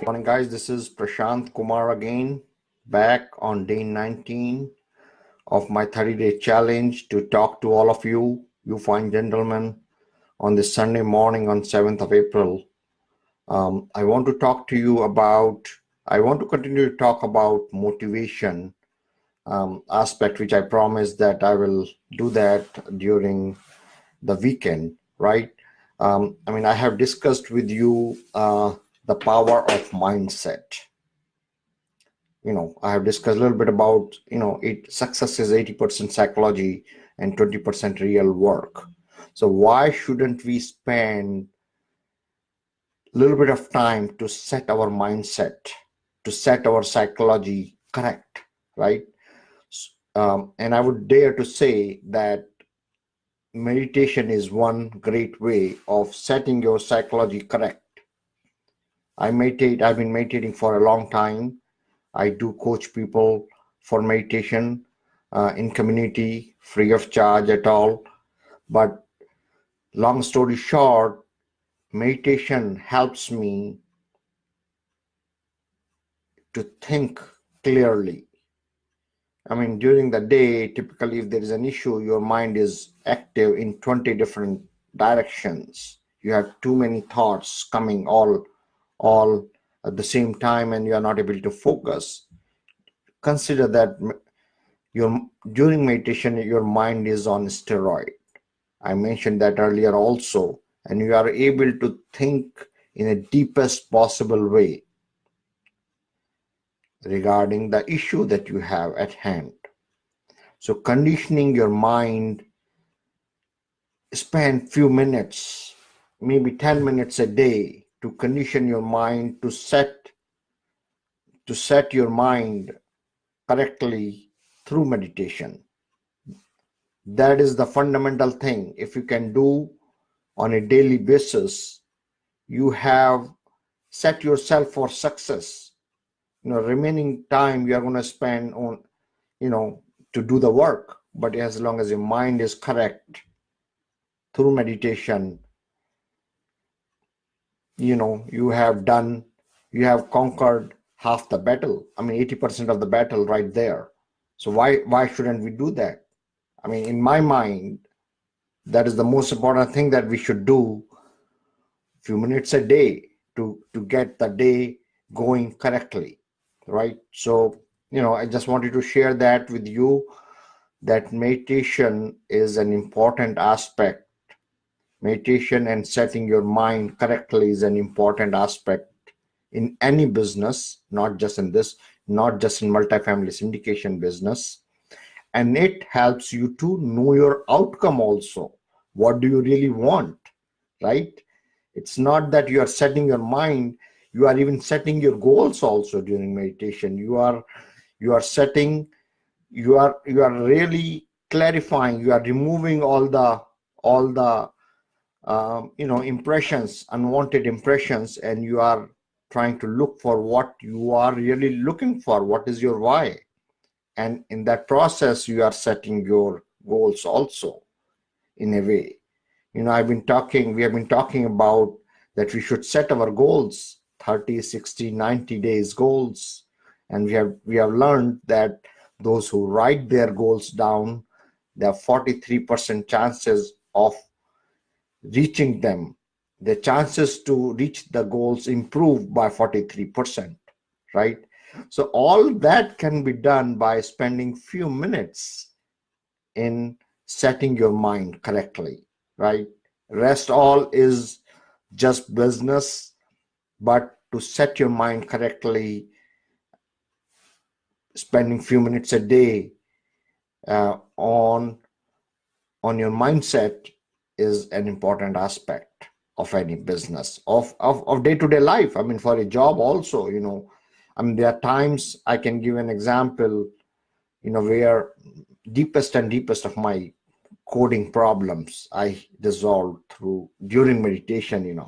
Morning, guys. This is Prashant Kumar again, back on day 19 of my 30-day challenge to talk to all of you, you fine gentlemen, on this Sunday morning on 7th of April. I want to talk to you about, I want to continue to talk about motivation aspect, which I promised that I will do that during the weekend, right? I have discussed with you the power of mindset. I have discussed a little bit about, success is 80% psychology and 20% real work. So why shouldn't we spend a little bit of time to set our mindset, to set our psychology correct, right? And I would dare to say that meditation is one great way of setting your psychology correct. I've been meditating for a long time. I do coach people for meditation in community, free of charge at all. But long story short, meditation helps me to think clearly. During the day, typically if there is an issue, your mind is active in 20 different directions. You have too many thoughts coming all at the same time, and you are not able to focus. Consider that during meditation, your mind is on steroid. I mentioned that earlier also, and you are able to think in a deepest possible way regarding the issue that you have at hand. So conditioning your mind, spend few minutes, maybe 10 minutes a day to condition your mind to set your mind correctly through meditation. That is the fundamental thing. If you can do on a daily basis, you have set yourself for success. Remaining time you are going to spend on, to do the work. But as long as your mind is correct through meditation, you have conquered half the battle. 80% of the battle right there. So why shouldn't we do that? In my mind, that is the most important thing that we should do. Few minutes a day to get the day going correctly, right? So I just wanted to share that with you, that meditation is an important aspect. Meditation and setting your mind correctly is an important aspect in any business, not just in multifamily syndication business. And it helps you to know your outcome also. What do you really want, right? It's not that you are setting your mind, you are even setting your goals also during meditation. You are really clarifying, you are removing all the impressions, unwanted impressions, and you are trying to look for what you are really looking for, what is your why. And in that process, you are setting your goals also in a way. We have been talking about that we should set our goals, 30, 60, 90 days goals. And we have learned that those who write their goals down, they have 43% chances of reaching them. The chances to reach the goals improve by 43%, right? So all that can be done by spending few minutes in setting your mind correctly, right? Rest all is just business, but to set your mind correctly, spending few minutes a day on your mindset is an important aspect of any business, of day-to-day life. For a job also, there are times, I can give an example, where deepest of my coding problems I resolved during meditation.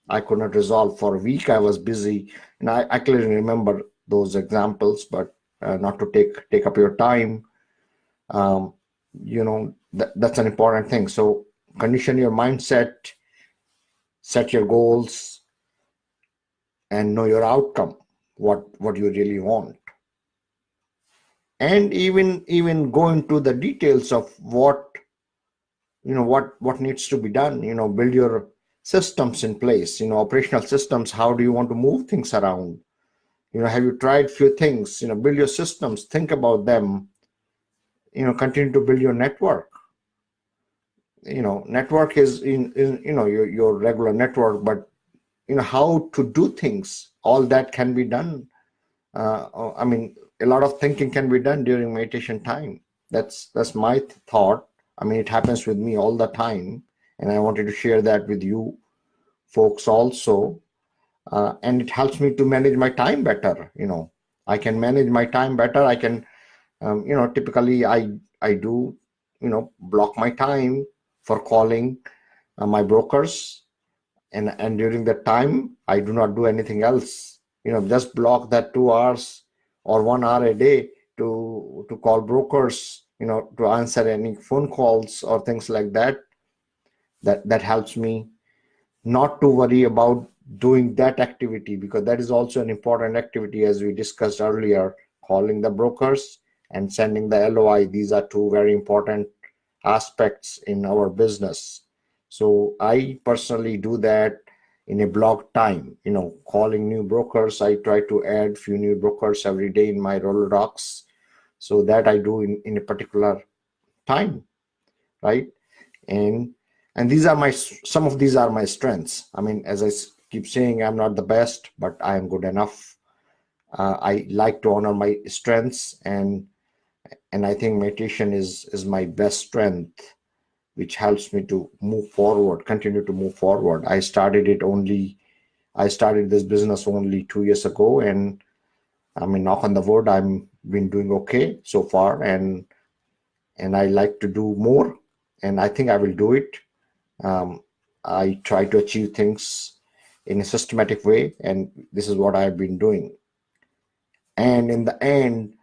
I could not resolve for a week. I was busy, and I clearly remember those examples, but not to take up your time. That's an important thing. So condition your mindset, set your goals, and know your outcome, what you really want, and even go into the details of what needs to be done. Build your systems in place, operational systems. How do you want to move things around? Have you tried few things? Build your systems, think about them. Continue to build your network. Network is in your regular network, but how to do things, all that can be done. I mean, a lot of thinking can be done during meditation time. That's my thought. I mean, it happens with me all the time, and I wanted to share that with you folks also. And it helps me to manage my time better. I can manage my time better. I can, typically I do, block my time for calling my brokers, and during that time I do not do anything else. Just block that 2 hours or 1 hour a day to call brokers, to answer any phone calls or things like that. That helps me not to worry about doing that activity, because that is also an important activity, as we discussed earlier. Calling the brokers and sending the LOI, these are two very important aspects in our business. So I personally do that in a block time. Calling new brokers, I try to add few new brokers every day in my Rolodex. So that I do in a particular time, right? And these are some of these are my strengths. I mean, as I keep saying, I'm not the best, but I am good enough. I like to honor my strengths, and I think meditation is my best strength, which helps me to move forward, continue to move forward. I started this business only 2 years ago, and I mean, knock on the wood, I'm been doing okay so far, and I like to do more, and I think I will do it. I try to achieve things in a systematic way, and this is what I've been doing. And in the end,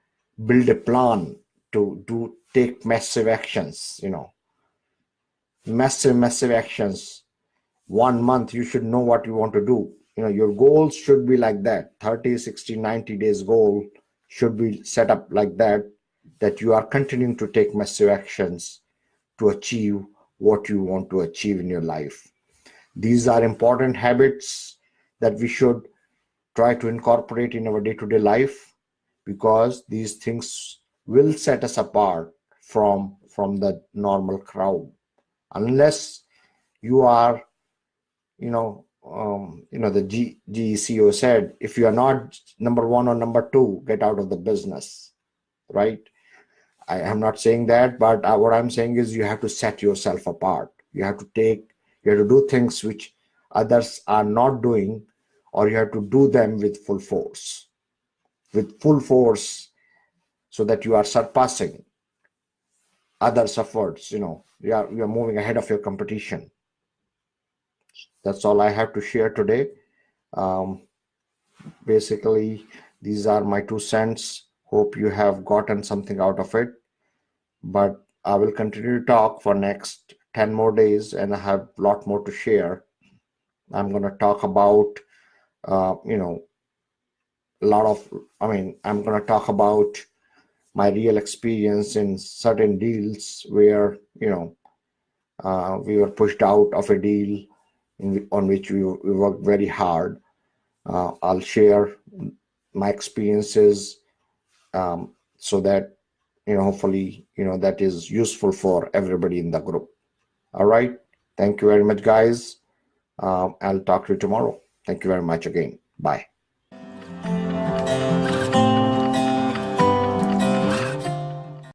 build a plan to take massive actions. Massive actions. 1 month, you should know what you want to do. Your goals should be like that. 30, 60, 90 days goal should be set up like that you are continuing to take massive actions to achieve what you want to achieve in your life. These are important habits that we should try to incorporate in our day-to-day life, because these things will set us apart from the normal crowd. Unless you are, the GECO said, if you are not number one or number two, get out of the business, right? I am not saying that, but what I'm saying is you have to set yourself apart. You have to do things which others are not doing, or you have to do them with full force, so that you are surpassing others' efforts. You are moving ahead of your competition. That's all I have to share today. Basically, these are my 2 cents. Hope you have gotten something out of it. But I will continue to talk for next 10 more days, and I have a lot more to share. I'm going to talk about, I'm going to talk about my real experience in certain deals where, we were pushed out of a deal on which we worked very hard. I'll share my experiences, so that, hopefully, that is useful for everybody in the group. All right. Thank you very much, guys. I'll talk to you tomorrow. Thank you very much again. Bye.